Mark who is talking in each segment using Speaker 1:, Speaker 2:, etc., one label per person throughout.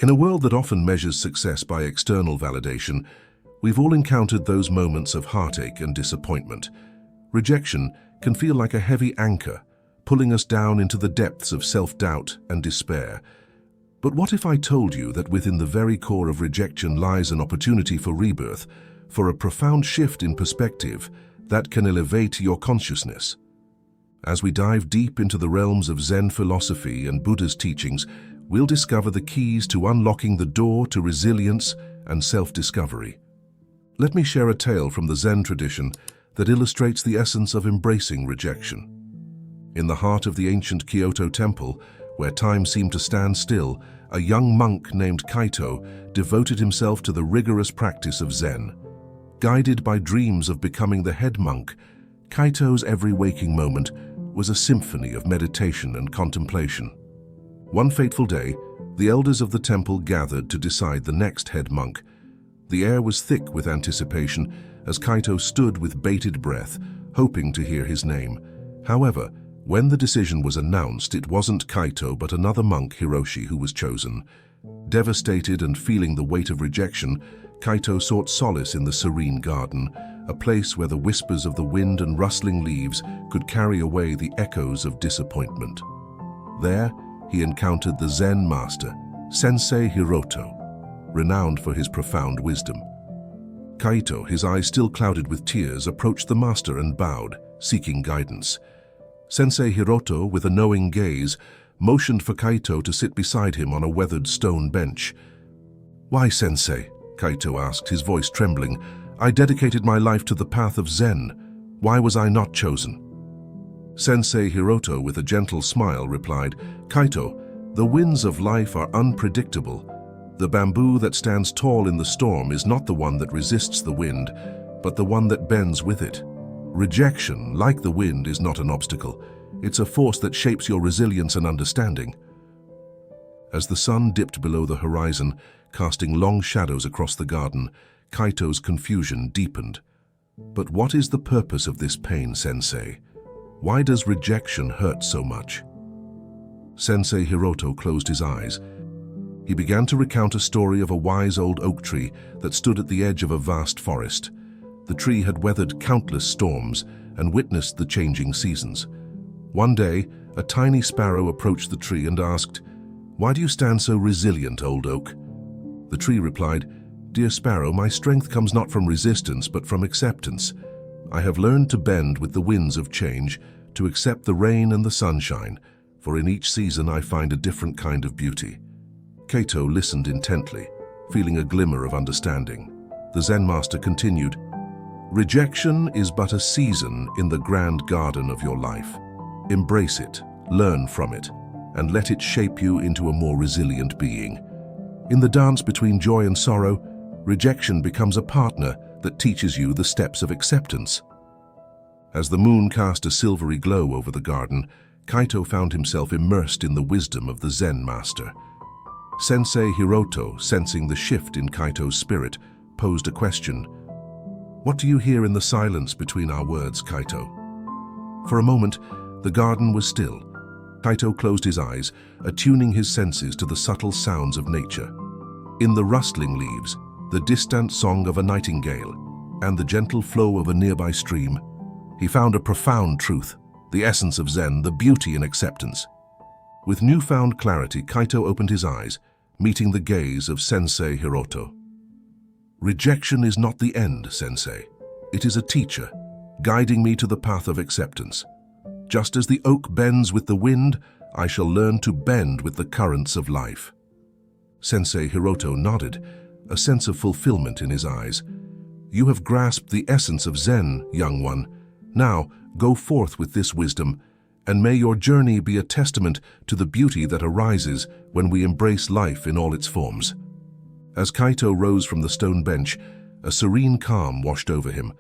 Speaker 1: In a world that often measures success by external validation, we've all encountered those moments of heartache and disappointment. Rejection can feel like a heavy anchor, pulling us down into the depths of self-doubt and despair. But what if I told you that within the very core of rejection lies an opportunity for rebirth, for a profound shift in perspective that can elevate your consciousness? As we dive deep into the realms of Zen philosophy and Buddha's teachings, we'll discover the keys to unlocking the door to resilience and self-discovery. Let me share a tale from the Zen tradition that illustrates the essence of embracing rejection. In the heart of the ancient Kyoto temple, where time seemed to stand still, a young monk named Kaito devoted himself to the rigorous practice of Zen. Guided by dreams of becoming the head monk, Kaito's every waking moment was a symphony of meditation and contemplation. One fateful day, the elders of the temple gathered to decide the next head monk. The air was thick with anticipation as Kaito stood with bated breath, hoping to hear his name. However, when the decision was announced, it wasn't Kaito but another monk, Hiroshi, who was chosen. Devastated and feeling the weight of rejection, Kaito sought solace in the serene garden, a place where the whispers of the wind and rustling leaves could carry away the echoes of disappointment. There, he encountered the Zen master, Sensei Hiroto, renowned for his profound wisdom. Kaito, his eyes still clouded with tears, approached the master and bowed, seeking guidance. Sensei Hiroto, with a knowing gaze, motioned for Kaito to sit beside him on a weathered stone bench. "Why, Sensei?" Kaito asked, his voice trembling. "I dedicated my life to the path of Zen. Why was I not chosen?" Sensei Hiroto, with a gentle smile, replied, "Kaito, the winds of life are unpredictable. The bamboo that stands tall in the storm is not the one that resists the wind, but the one that bends with it. Rejection, like the wind, is not an obstacle. It's a force that shapes your resilience and understanding." As the sun dipped below the horizon, casting long shadows across the garden, Kaito's confusion deepened. "But what is the purpose of this pain, Sensei? Why does rejection hurt so much?" Sensei Hiroto closed his eyes. He began to recount a story of a wise old oak tree that stood at the edge of a vast forest. The tree had weathered countless storms and witnessed the changing seasons. One day, a tiny sparrow approached the tree and asked, "Why do you stand so resilient, old oak?" The tree replied, "Dear sparrow, my strength comes not from resistance but from acceptance. I have learned to bend with the winds of change, to accept the rain and the sunshine, for in each season I find a different kind of beauty." Kaito listened intently, feeling a glimmer of understanding. The Zen master continued, "Rejection is but a season in the grand garden of your life. Embrace it, learn from it, and let it shape you into a more resilient being. In the dance between joy and sorrow, rejection becomes a partner that teaches you the steps of acceptance." As the moon cast a silvery glow over the garden, Kaito found himself immersed in the wisdom of the Zen master. Sensei Hiroto, sensing the shift in Kaito's spirit, posed a question. "What do you hear in the silence between our words, Kaito?" For a moment, the garden was still. Kaito closed his eyes, attuning his senses to the subtle sounds of nature. In the rustling leaves, the distant song of a nightingale, and the gentle flow of a nearby stream, he found a profound truth, the essence of Zen, the beauty in acceptance. With newfound clarity, Kaito opened his eyes, meeting the gaze of Sensei Hiroto. "Rejection is not the end, Sensei. It is a teacher, guiding me to the path of acceptance. Just as the oak bends with the wind, I shall learn to bend with the currents of life." Sensei Hiroto nodded, a sense of fulfillment in his eyes. "You have grasped the essence of Zen, young one. Now, go forth with this wisdom, and may your journey be a testament to the beauty that arises when we embrace life in all its forms." As Kaito rose from the stone bench, a serene calm washed over him.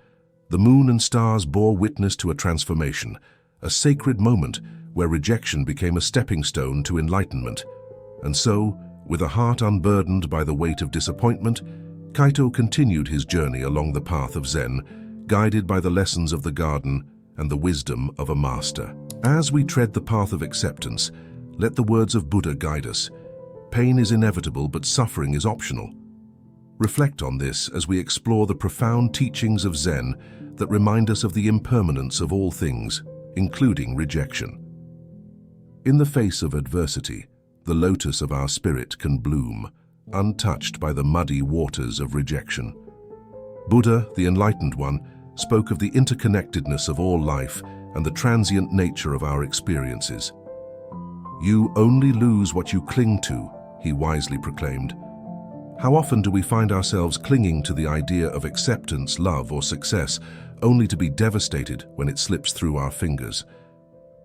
Speaker 1: The moon and stars bore witness to a transformation, a sacred moment where rejection became a stepping stone to enlightenment. And so, with a heart unburdened by the weight of disappointment, Kaito continued his journey along the path of Zen, guided by the lessons of the garden and the wisdom of a master. As we tread the path of acceptance, let the words of Buddha guide us. Pain is inevitable, but suffering is optional. Reflect on this as we explore the profound teachings of Zen that remind us of the impermanence of all things, including rejection. In the face of adversity, the lotus of our spirit can bloom, untouched by the muddy waters of rejection. Buddha, the enlightened one, spoke of the interconnectedness of all life and the transient nature of our experiences. "You only lose what you cling to," he wisely proclaimed. How often do we find ourselves clinging to the idea of acceptance, love, or success, only to be devastated when it slips through our fingers?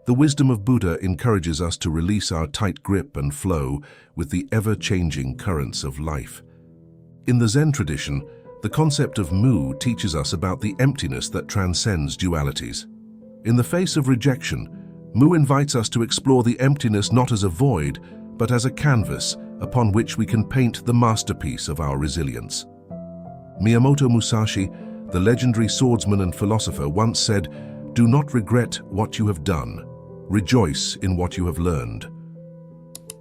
Speaker 1: The wisdom of Buddha encourages us to release our tight grip and flow with the ever-changing currents of life. In the Zen tradition, the concept of mu teaches us about the emptiness that transcends dualities. In the face of rejection, mu invites us to explore the emptiness not as a void, but as a canvas upon which we can paint the masterpiece of our resilience. Miyamoto Musashi, the legendary swordsman and philosopher, once said, "Do not regret what you have done. Rejoice in what you have learned."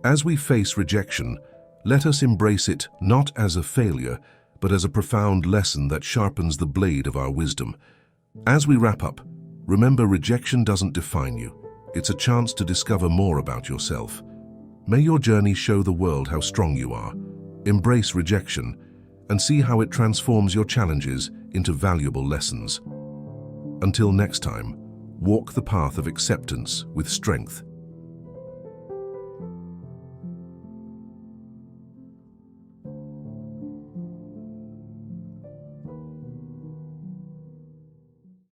Speaker 1: As we face rejection, let us embrace it not as a failure, but as a profound lesson that sharpens the blade of our wisdom. As we wrap up, remember, rejection doesn't define you. It's a chance to discover more about yourself. May your journey show the world how strong you are. Embrace rejection and see how it transforms your challenges into valuable lessons. Until next time, walk the path of acceptance with strength